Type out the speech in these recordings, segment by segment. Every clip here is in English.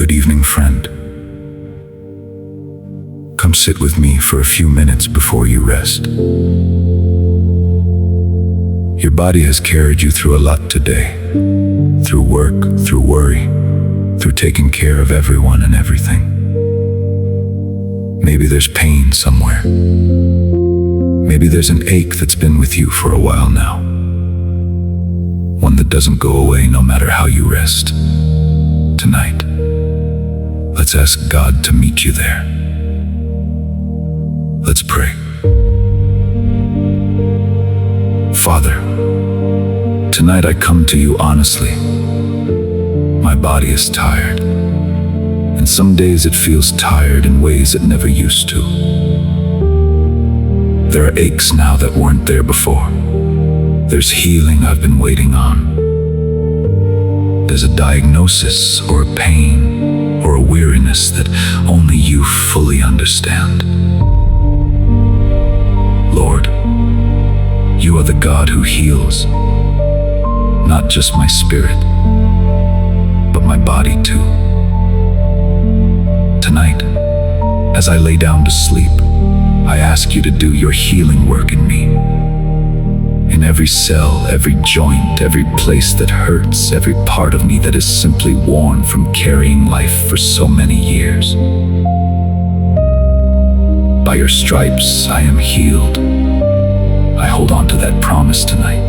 Good evening, friend. Come sit with me for a few minutes before you rest. Your body has carried you through a lot today. Through work, through worry, through taking care of everyone and everything. Maybe there's pain somewhere. Maybe there's an ache that's been with you for a while now. One that doesn't go away no matter how you rest. Tonight, let's ask God to meet you there. Let's pray. Father, tonight I come to you honestly. My body is tired, and some days it feels tired in ways it never used to. There are aches now that weren't there before. There's healing I've been waiting on. There's a diagnosis or a pain or a weariness that only you fully understand. Lord, you are the God who heals, not just my spirit, but my body too. Tonight, as I lay down to sleep, I ask you to do your healing work in me. In every cell, every joint, every place that hurts, every part of me that is simply worn from carrying life for so many years. By your stripes, I am healed. I hold on to that promise tonight,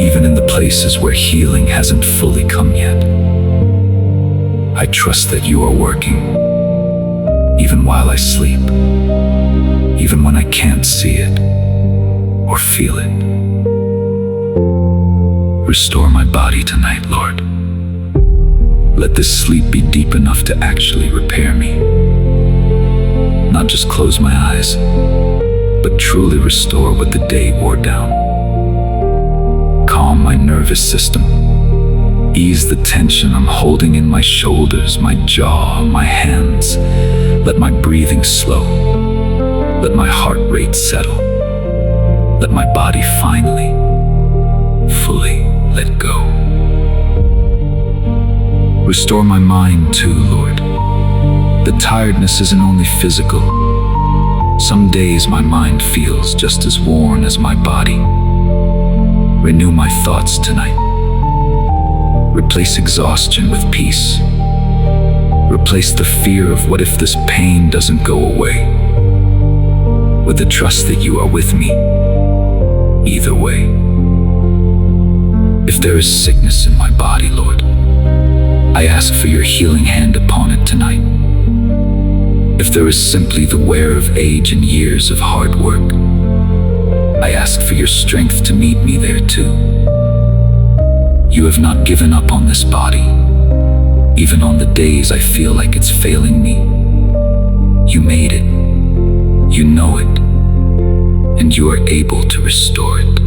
even in the places where healing hasn't fully come yet. I trust that you are working, even while I sleep, even when I can't see it or feel it. Restore my body tonight, Lord. Let this sleep be deep enough to actually repair me. Not just close my eyes, but truly restore what the day wore down. Calm my nervous system. Ease the tension I'm holding in my shoulders, my jaw, my hands. Let my breathing slow. Let my heart rate settle. Let my body finally, fully let go. Restore my mind too, Lord. The tiredness isn't only physical. Some days my mind feels just as worn as my body. Renew my thoughts tonight. Replace exhaustion with peace. Replace the fear of what if this pain doesn't go away, with the trust that you are with me either way. If there is sickness in my body, Lord, I ask for your healing hand upon it tonight. If there is simply the wear of age and years of hard work, I ask for your strength to meet me there too. You have not given up on this body, even on the days I feel like it's failing me. You made it, you know it, and you are able to restore it.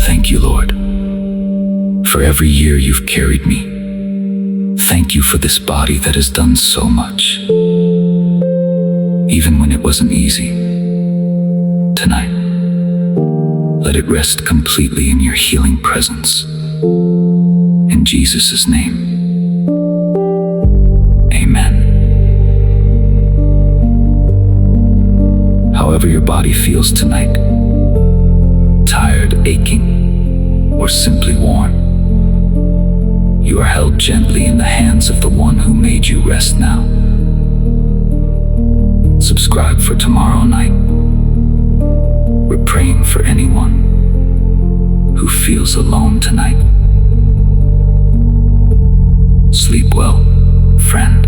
Thank you, Lord, for every year you've carried me. Thank you for this body that has done so much, even when it wasn't easy. Tonight, let it rest completely in your healing presence. In Jesus' name, amen. However your body feels tonight, tired, aching, or simply worn, you are held gently in the hands of the one who made you rest now. Subscribe for tomorrow night. We're praying for anyone who feels alone tonight. Sleep well, friend.